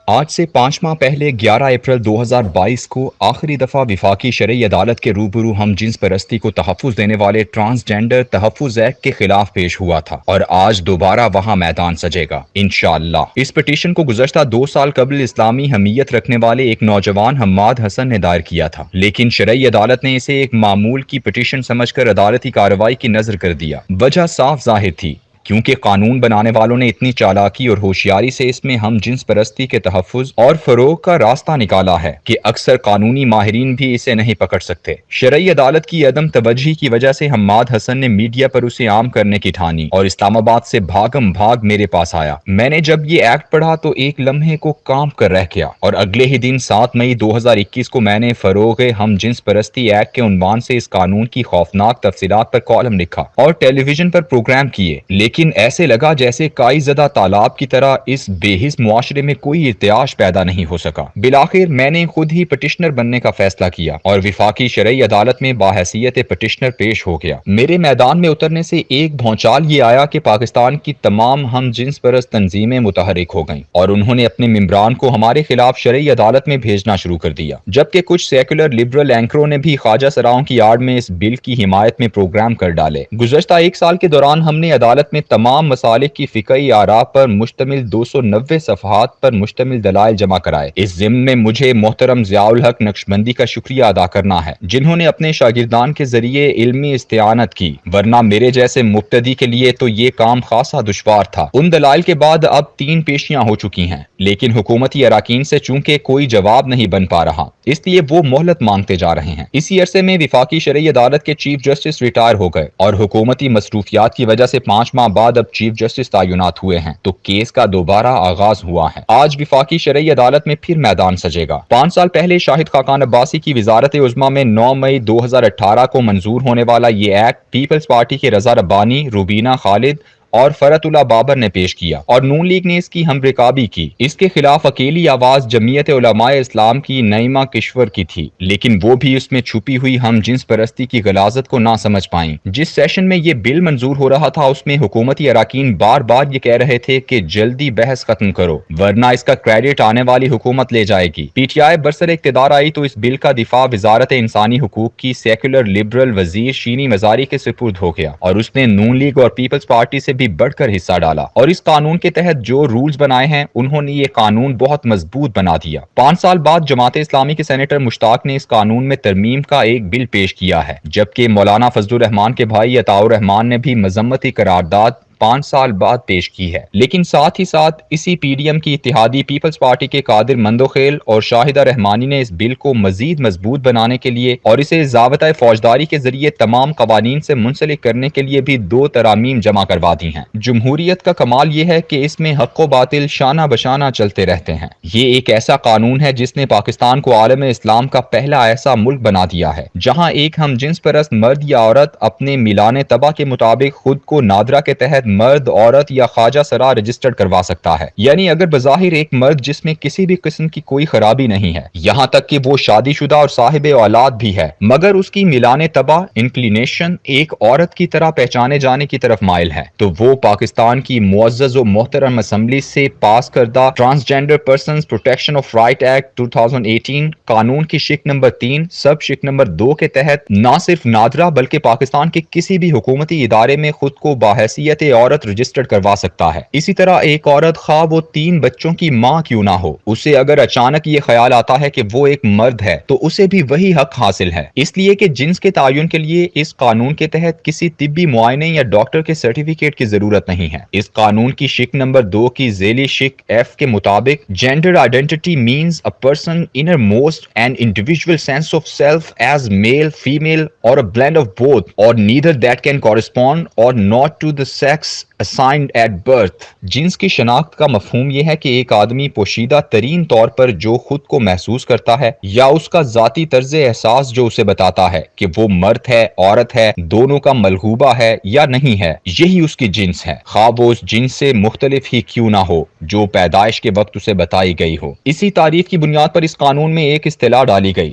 آج سے 5 ماہ پہلے 11 اپریل 2022 کو آخری دفعہ وفاقی شرعی عدالت کے روبرو ہم جنس پرستی کو تحفظ دینے والے ٹرانسجینڈر تحفظ ایکٹ کے خلاف پیش ہوا تھا، اور آج دوبارہ وہاں میدان سجے گا انشاءاللہ۔ اس پٹیشن کو گزشتہ 2 سال قبل اسلامی حمیت رکھنے والے ایک نوجوان حماد حسن نے دائر کیا تھا، لیکن شرعی عدالت نے اسے ایک معمول کی پٹیشن سمجھ کر عدالتی کارروائی کی نظر کر دیا۔ وجہ صاف ظاہر تھی، کیونکہ قانون بنانے والوں نے اتنی چالاکی اور ہوشیاری سے اس میں ہم جنس پرستی کے تحفظ اور فروغ کا راستہ نکالا ہے کہ اکثر قانونی ماہرین بھی اسے نہیں پکڑ سکتے۔ شرعی عدالت کی عدم توجہی کی وجہ سے حماد حسن نے میڈیا پر اسے عام کرنے کی ٹھانی اور اسلام آباد سے بھاگم بھاگ میرے پاس آیا۔ میں نے جب یہ ایکٹ پڑھا تو ایک لمحے کو کانپ کر رہ گیا، اور اگلے ہی دن 7 مئی 2021 کو میں نے فروغ ہم جنس پرستی ایکٹ کے عنوان سے اس قانون کی خوفناک تفصیلات پر کالم لکھا اور ٹیلی ویژن پر پروگرام کیے، لیکن ایسے لگا جیسے کائی زدہ تالاب کی طرح اس بے حس معاشرے میں کوئی ارتعاش پیدا نہیں ہو سکا۔ بالآخر میں نے خود ہی پٹیشنر بننے کا فیصلہ کیا اور وفاقی شرعی عدالت میں باحیثیت پٹیشنر پیش ہو گیا۔ میرے میدان میں اترنے سے ایک بھونچال یہ آیا کہ پاکستان کی تمام ہم جنس پرست تنظیمیں متحرک ہو گئیں اور انہوں نے اپنے ممبران کو ہمارے خلاف شرعی عدالت میں بھیجنا شروع کر دیا، جبکہ کچھ سیکولر لبرل اینکروں نے بھی خواجہ سراؤں کی آڑ میں اس بل کی حمایت میں پروگرام کر ڈالے۔ گزشتہ 1 سال کے دوران ہم نے عدالت میں تمام مسالک کی فقہی آراء پر مشتمل 290 صفحات پر مشتمل دلائل جمع کرائے۔ اس ضمن میں مجھے محترم ضیاء الحق نقشبندی کا شکریہ ادا کرنا ہے، جنہوں نے اپنے شاگردان کے ذریعے علمی استعانت کی، ورنہ میرے جیسے مبتدی کے لیے تو یہ کام خاصا دشوار تھا۔ ان دلائل کے بعد اب 3 پیشیاں ہو چکی ہیں، لیکن حکومتی اراکین سے چونکہ کوئی جواب نہیں بن پا رہا، اس لیے وہ مہلت مانگتے جا رہے ہیں۔ اسی عرصے میں وفاقی شرعی عدالت کے چیف جسٹس ریٹائر ہو گئے اور حکومتی مصروفیات کی وجہ سے 5 ماہ بعد اب چیف جسٹس تعینات ہوئے ہیں، تو کیس کا دوبارہ آغاز ہوا ہے۔ آج وفاقی شرعی عدالت میں پھر میدان سجے گا۔ 5 سال پہلے شاہد خاقان عباسی کی وزارت عظمیٰ میں 9 مئی 2018 کو منظور ہونے والا یہ ایکٹ پیپلز پارٹی کے رضا ربانی، روبینہ خالد اور فرت اللہ بابر نے پیش کیا، اور نون لیگ نے اس کی ہم رکابی کی۔ اس کے خلاف اکیلی آواز جمعیت علماء اسلام کی نعیمہ کشور کی تھی، لیکن وہ بھی اس میں چھپی ہوئی ہم جنس پرستی کی غلاظت کو نہ سمجھ پائیں۔ جس سیشن میں یہ بل منظور ہو رہا تھا، اس میں حکومتی اراکین بار بار یہ کہہ رہے تھے کہ جلدی بحث ختم کرو، ورنہ اس کا کریڈٹ آنے والی حکومت لے جائے گی۔ پی ٹی آئی برسر اقتدار آئی تو اس بل کا دفاع وزارت انسانی حقوق کی سیکولر لبرل وزیر شینی مزاری کے سپرد ہو گیا، اور اس نے نون لیگ اور پیپلز پارٹی سے بھی بڑھ کر حصہ ڈالا، اور اس قانون کے تحت جو رولز بنائے ہیں انہوں نے یہ قانون بہت مضبوط بنا دیا۔ 5 سال بعد جماعت اسلامی کے سینیٹر مشتاق نے اس قانون میں ترمیم کا ایک بل پیش کیا ہے، جبکہ مولانا فضل الرحمان کے بھائی عطاء الرحمان نے بھی مذمتی قرارداد 5 سال بعد پیش کی ہے۔ لیکن ساتھ ہی ساتھ اسی پی ڈی ایم کی اتحادی پیپلز پارٹی کے قادر مندوخیل اور شاہدہ رحمانی نے اس بل کو مزید مضبوط بنانے کے لیے اور اسے ضابطۂ فوجداری کے ذریعے تمام قوانین سے منسلک کرنے کے لیے بھی 2 ترامیم جمع کروا دی ہیں۔ جمہوریت کا کمال یہ ہے کہ اس میں حق و باطل شانہ بشانہ چلتے رہتے ہیں۔ یہ ایک ایسا قانون ہے جس نے پاکستان کو عالم اسلام کا پہلا ایسا ملک بنا دیا ہے جہاں ایک ہم جنس پرست مرد یا عورت اپنے میلان طبع کے مطابق خود کو نادرا کے تحت مرد، عورت یا خواجہ سرا رجسٹرڈ کروا سکتا ہے۔ یعنی اگر بظاہر ایک مرد جس میں کسی بھی قسم کی کوئی خرابی نہیں ہے، یہاں تک کہ وہ شادی شدہ اور صاحب اولاد بھی ہے، مگر اس کی میلان طبع انکلینیشن ایک عورت کی طرح پہچانے جانے کی طرف مائل ہے، تو وہ پاکستان کی معزز و محترم اسمبلی سے پاس کردہ transgender persons protection of right act 2018 قانون کی شق نمبر 3 سب شق نمبر 2 کے تحت نہ صرف نادرا بلکہ پاکستان کے کسی بھی حکومتی ادارے میں خود کو باحیثیت عورت رجسٹرڈ کروا سکتا ہے۔ اسی طرح ایک عورت خواہ وہ 3 بچوں کی ماں کیوں نہ ہو، اسے اگر اچانک یہ خیال آتا ہے کہ وہ ایک مرد ہے تو اسے بھی وہی حق حاصل ہے، اس لیے کہ جنس کے تعین کے لیے اس قانون کے تحت کسی طبی معائنے یا ڈاکٹر کے سرٹیفکیٹ کی ضرورت نہیں ہے۔ اس قانون کی شق نمبر 2 کی ذیلی شق F کے مطابق gender identity means a person innermost an individual sense of self as male, female or a blend of both or neither that can correspond or not to the sex assigned at birth۔ جنس کی شناخت کا مفہوم یہ ہے کہ ایک آدمی پوشیدہ ترین طور پر جو خود کو محسوس کرتا ہے یا اس کا ذاتی طرز احساس جو اسے بتاتا ہے کہ وہ مرد ہے، عورت ہے، دونوں کا ملغوبہ ہے یا نہیں ہے، یہی اس کی جنس ہے، خواہ وہ اس جنس سے مختلف ہی کیوں نہ ہو جو پیدائش کے وقت اسے بتائی گئی ہو۔ اسی تعریف کی بنیاد پر اس قانون میں ایک اصطلاح ڈالی گئی،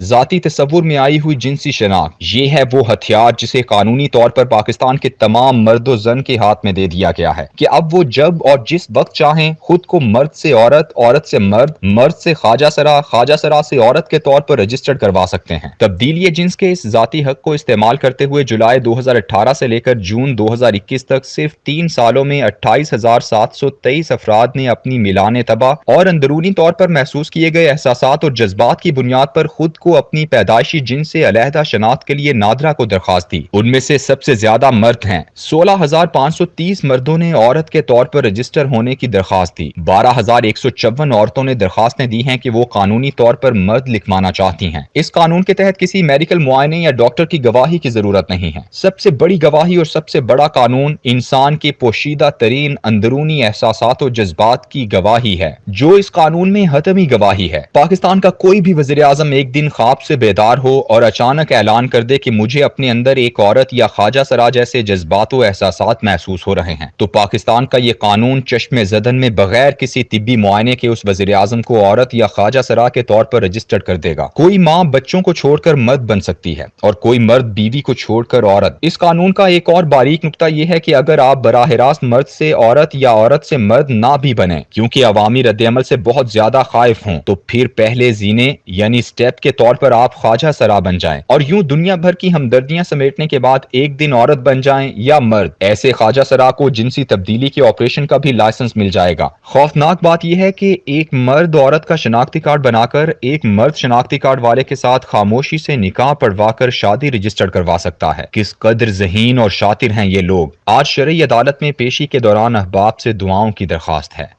ذاتی تصور میں آئی ہوئی جنسی شناخت، یہ ہے وہ ہتھیار جسے قانونی طور پر پاکستان کے تمام مرد و زن کے ہاتھ میں دے دیا گیا ہے کہ اب وہ جب اور جس وقت چاہیں خود کو مرد سے عورت، عورت سے مرد، مرد سے خواجہ سرا، خواجہ سرا سے عورت کے طور پر رجسٹرڈ کروا سکتے ہیں۔ تبدیلی جنس کے اس ذاتی حق کو استعمال کرتے ہوئے جولائی 2018 سے لے کر جون 2021 تک صرف 3 سالوں میں 28,723 افراد نے اپنی میلان طبع اور اندرونی طور پر محسوس کیے گئے احساسات اور جذبات کی بنیاد پر خود کو اپنی پیدائشی جنس سے علیحدہ شناخت کے لیے نادرا کو درخواست دی۔ ان میں سے سب سے زیادہ مرد ہیں، 16,530 مردوں نے عورت کے طور پر رجسٹر ہونے کی درخواست دی، 12,154 عورتوں نے درخواستیں دی ہیں کہ وہ قانونی طور پر مرد لکھوانا چاہتی ہیں۔ اس قانون کے تحت کسی میڈیکل معائنے یا ڈاکٹر کی گواہی کی ضرورت نہیں ہے۔ سب سے بڑی گواہی اور سب سے بڑا قانون انسان کے پوشیدہ ترین اندرونی احساسات و جذبات کی گواہی ہے، جو اس قانون میں حتمی گواہی ہے۔ پاکستان کا کوئی بھی وزیر اعظم ایک دن خواب سے بیدار ہو اور اچانک اعلان کر دے کہ مجھے اپنے اندر ایک عورت یا خواجہ سرا جیسے جذبات و احساسات محسوس ہو رہے ہیں، تو پاکستان کا یہ قانون چشم زدن میں بغیر کسی طبی معائنے کے اس وزیر اعظم کو عورت یا خواجہ سرا کے طور پر رجسٹرڈ کر دے گا۔ کوئی ماں بچوں کو چھوڑ کر مرد بن سکتی ہے اور کوئی مرد بیوی کو چھوڑ کر عورت۔ اس قانون کا ایک اور باریک نکتہ یہ ہے کہ اگر آپ براہ راست مرد سے عورت یا عورت سے مرد نہ بھی بنیں کیونکہ عوامی رد عمل سے بہت زیادہ خائف ہوں، تو پھر پہلے زینے یعنی سٹیپ کے طور پر آپ خواجہ سرا بن جائیں اور یوں دنیا بھر کی ہمدردیاں سمیٹنے کے بعد ایک دن عورت بن جائیں یا مرد۔ ایسے خواجہ سرا کو جنسی تبدیلی کے آپریشن کا بھی لائسنس مل جائے گا۔ خوفناک بات یہ ہے کہ ایک مرد عورت کا شناختی کارڈ بنا کر ایک مرد شناختی کارڈ والے کے ساتھ خاموشی سے نکاح پڑھوا کر شادی رجسٹر کروا سکتا ہے۔ کس قدر ذہین اور شاطر ہیں یہ لوگ۔ آج شرعی عدالت میں پیشی کے دوران احباب سے دعاؤں کی درخواست ہے۔